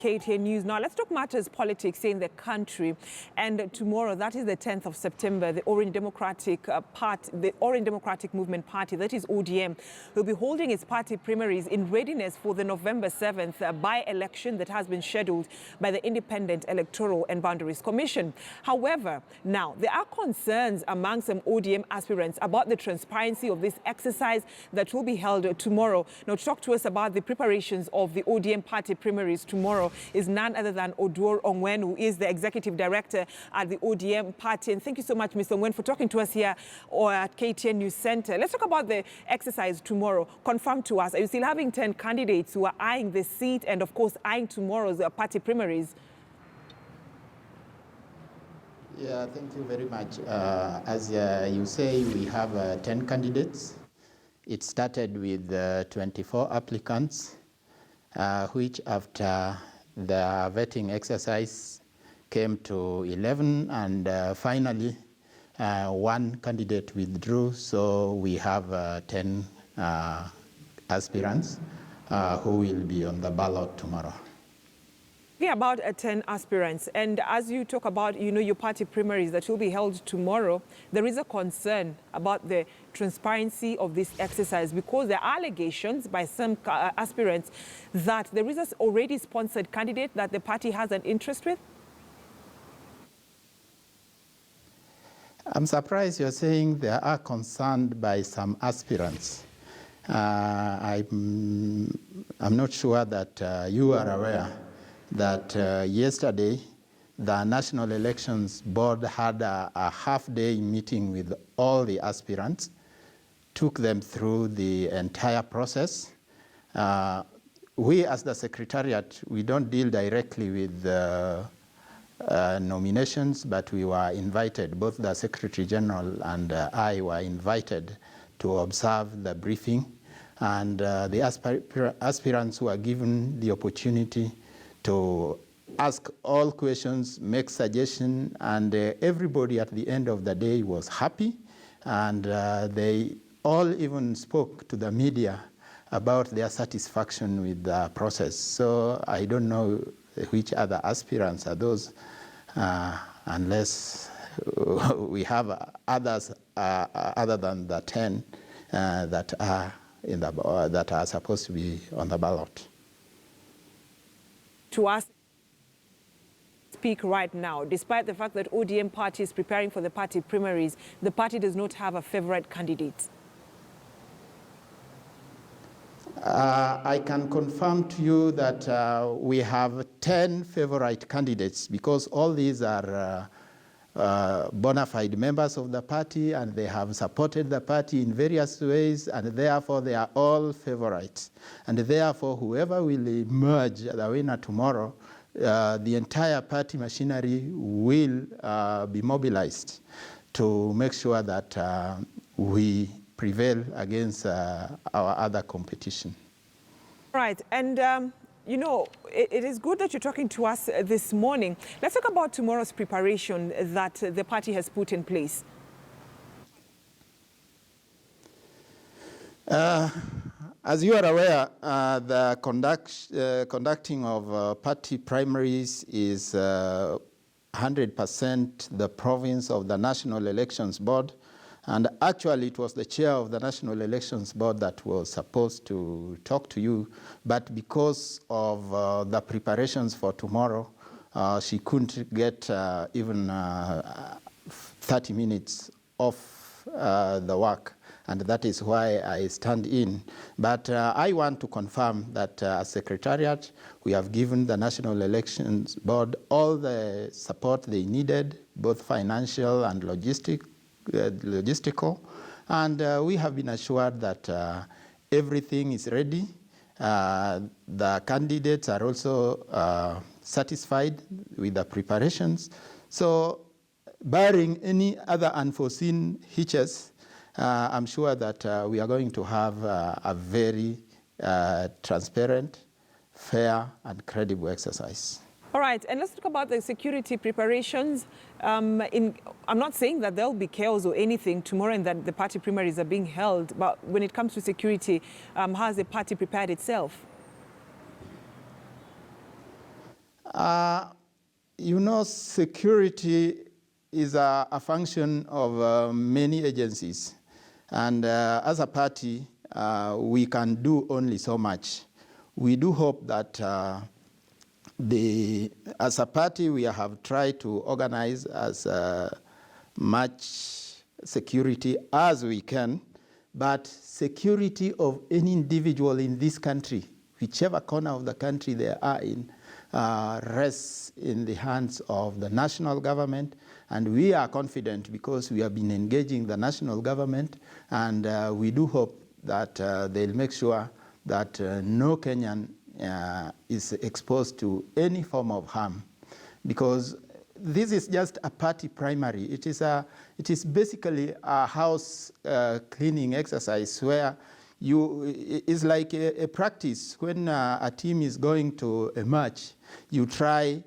KTN News. Now, let's talk matters politics in the country. And tomorrow, that is the 10th of September, the Orange Democratic Movement Party, that is ODM, will be holding its party primaries in readiness for the November 7th by-election that has been scheduled by the Independent Electoral and Boundaries Commission. However, now, there are concerns among some ODM aspirants about the transparency of this exercise that will be held tomorrow. Now, to talk to us about the preparations of the ODM party primaries tomorrow is none other than Oduor Ongwen, who is the Executive Director at the ODM party. And thank you so much, Mr. Ongwen, for talking to us here at KTN News Center. Let's talk about the exercise tomorrow. Confirm to us, are you still having 10 candidates who are eyeing the seat and, of course, eyeing tomorrow's party primaries? Yeah, thank you very much. As you say, we have 10 candidates. It started with 24 applicants, which after the vetting exercise came to 11, and finally one candidate withdrew, so we have 10 aspirants who will be on the ballot tomorrow. Yeah, about 10 aspirants. And as you talk about, your party primaries that will be held tomorrow, there is a concern about the transparency of this exercise because there are allegations by some aspirants that there is an already sponsored candidate that the party has an interest with. I'm surprised you're saying they are concerned by some aspirants. I'm not sure that you are aware that yesterday the National Elections Board had a half-day meeting with all the aspirants, took them through the entire process. We as the Secretariat, we don't deal directly with nominations, but we were invited, both the Secretary General and I were invited to observe the briefing, and the aspirants were given the opportunity to ask all questions, make suggestions, and everybody at the end of the day was happy, and they all even spoke to the media about their satisfaction with the process. So I don't know which other aspirants are those, unless we have others other than the 10 that are supposed to be on the ballot. To us speak right now, despite the fact that ODM party is preparing for the party primaries, the party does not have a favorite candidate. I can confirm to you that we have 10 favorite candidates because all these are bona fide members of the party, and they have supported the party in various ways, and therefore they are all favorites. And therefore, whoever will emerge the winner tomorrow, the entire party machinery will be mobilized to make sure that we prevail against our other competition. Right, and it is good that you're talking to us this morning. Let's talk about tomorrow's preparation that the party has put in place. As you are aware, the conducting of party primaries is 100% the province of the National Elections Board. And actually, it was the chair of the National Elections Board that was supposed to talk to you. But because of the preparations for tomorrow, she couldn't get even 30 minutes off the work. And that is why I stand in. But I want to confirm that as Secretariat, we have given the National Elections Board all the support they needed, both financial and logistical, and we have been assured that everything is ready. The candidates are also satisfied with the preparations. So, barring any other unforeseen hitches, I'm sure that we are going to have a very transparent, fair, and credible exercise. All right, and let's talk about the security preparations. I'm not saying that there'll be chaos or anything tomorrow and that the party primaries are being held, but when it comes to security, how has the party prepared itself? You know, security is a function of many agencies. And as a party, we can do only so much. We do hope that as a party, we have tried to organize as much security as we can, but security of any individual in this country, whichever corner of the country they are in, rests in the hands of the national government. And we are confident because we have been engaging the national government, and we do hope that they'll make sure that no Kenyan is exposed to any form of harm, because this is just a party primary. It is basically a house cleaning exercise where it's like a practice. When a team is going to a match, you try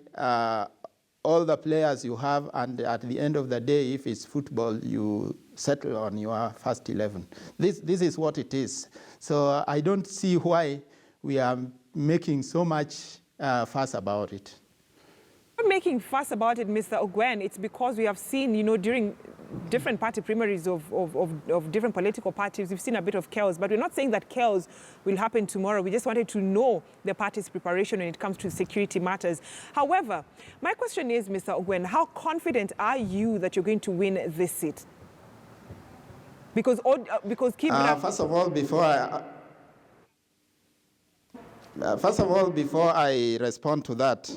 all the players you have, and at the end of the day, if it's football, you settle on your first 11. This is what it is. So I don't see why we are making so much fuss about it. We're making fuss about it, Mr. Ogwen. It's because we have seen, you know, during different party primaries of different political parties, we've seen a bit of chaos. But we're not saying that chaos will happen tomorrow. We just wanted to know the party's preparation when it comes to security matters. However, my question is, Mr. Ogwen, how confident are you that you're going to win this seat? Because Kibra... First of all, before I respond to that,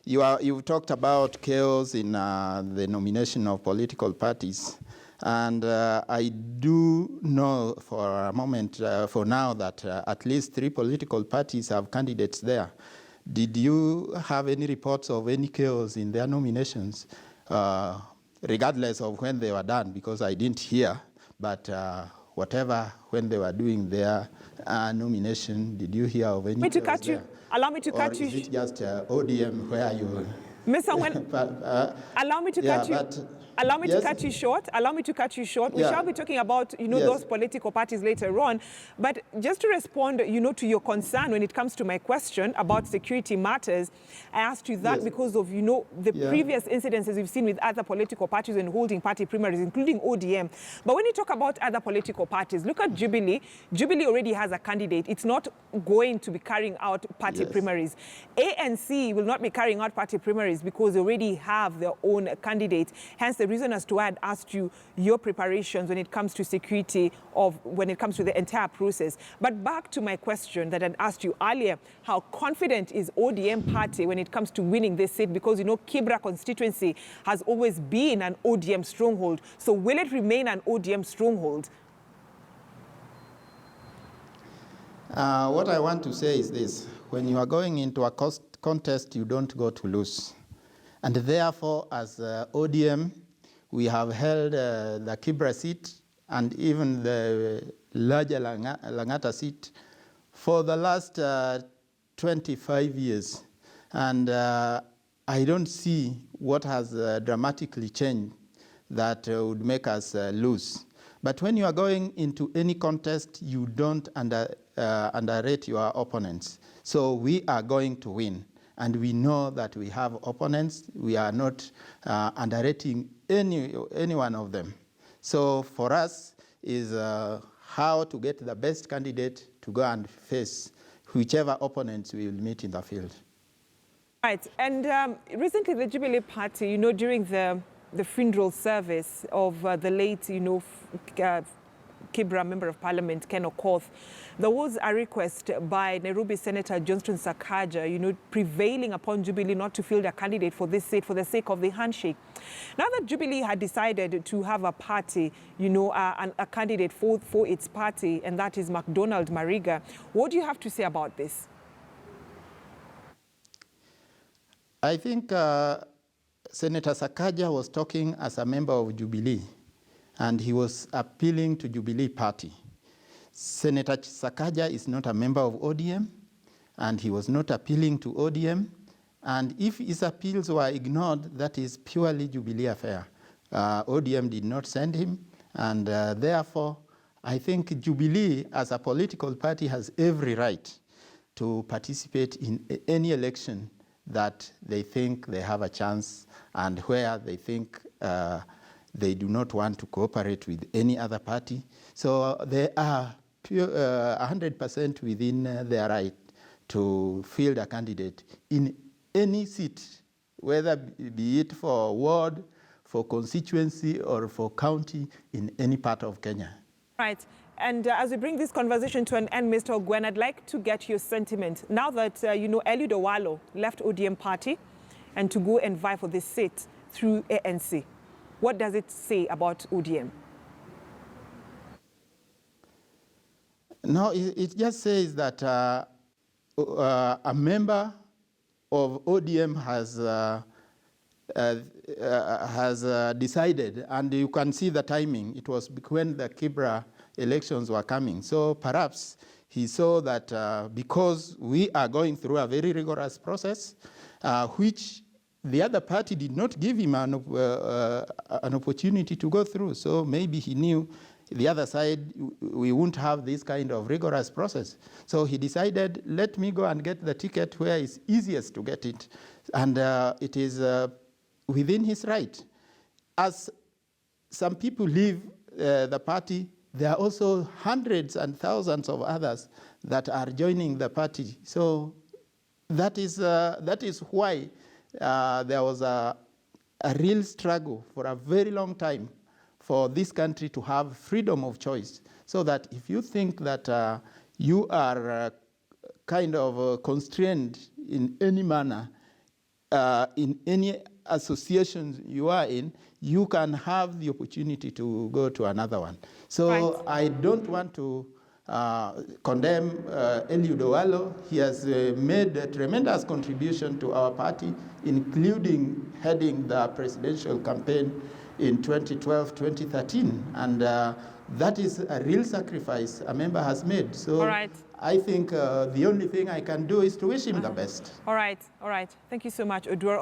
you've talked about chaos in the nomination of political parties. And I do know for a moment, for now, that at least 3 political parties have candidates there. Did you have any reports of any chaos in their nominations, regardless of when they were done? Because I didn't hear, but whatever, when they were doing their nomination, did you hear of any chaos there? Allow me to cut you. Or is it just ODM where you... Mr. Wen, allow me to cut you. Allow me to cut you short. Allow me to cut you short. We shall be talking about, you know, those political parties later on. But just to respond, you know, to your concern when it comes to my question about security matters, I asked you that because of, you know, the previous incidences we've seen with other political parties and holding party primaries, including ODM. But when you talk about other political parties, look at Jubilee. Jubilee already has a candidate. It's not going to be carrying out party primaries. ANC will not be carrying out party primaries because they already have their own candidate. Hence, the reason as to why I'd asked you your preparations when it comes to security, when it comes to the entire process. But back to my question that I'd asked you earlier, how confident is ODM party when it comes to winning this seat? Because, you know, Kibra constituency has always been an ODM stronghold. So will it remain an ODM stronghold? What I want to say is this. When you are going into a contest, you don't go to lose. And therefore, as ODM, we have held the Kibra seat and even the larger Langata seat for the last 25 years. And I don't see what has dramatically changed that would make us lose. But when you are going into any contest, you don't underrate your opponents. So we are going to win. And we know that we have opponents. We are not underrating any one of them. So for us is how to get the best candidate to go and face whichever opponents we will meet in the field. Right. And recently the Jubilee Party, you know, during the funeral service of the late, you know, Kibra Member of Parliament, Ken Okoth, there was a request by Nairobi Senator Johnston Sakaja, you know, prevailing upon Jubilee not to field a candidate for this seat for the sake of the handshake. Now that Jubilee had decided to have a party, you know, a candidate for its party, and that is MacDonald Mariga, what do you have to say about this? I think Senator Sakaja was talking as a member of Jubilee, and he was appealing to Jubilee Party. Senator Sakaja is not a member of ODM, and he was not appealing to ODM. And if his appeals were ignored, that is purely Jubilee affair. ODM did not send him, and therefore, I think Jubilee as a political party has every right to participate in any election that they think they have a chance and where they think they do not want to cooperate with any other party. So they are 100% within their right to field a candidate in any seat, whether be it for ward, for constituency, or for county in any part of Kenya. Right. And as we bring this conversation to an end, Mr. Ogwen, I'd like to get your sentiment. Now that, Eliud Owalo left ODM party and to go and vie for this seat through ANC, what does it say about ODM? No, it just says that a member of ODM has decided, and you can see the timing. It was when the Kibra elections were coming. So perhaps he saw that because we are going through a very rigorous process, which the other party did not give him an opportunity to go through. So maybe he knew the other side, we won't have this kind of rigorous process. So he decided, let me go and get the ticket where it's easiest to get it. And it is within his right. As some people leave the party, there are also hundreds and thousands of others that are joining the party. So that is why there was a real struggle for a very long time for this country to have freedom of choice, so that if you think that you are kind of constrained in any manner, in any association you are in, you can have the opportunity to go to another one. So I don't want to condemn Eliud Owalo. He has made a tremendous contribution to our party, including heading the presidential campaign in 2012-2013, and that is a real sacrifice a member has made. So I think the only thing I can do is to wish him the best. All right. Thank you so much, Oduro.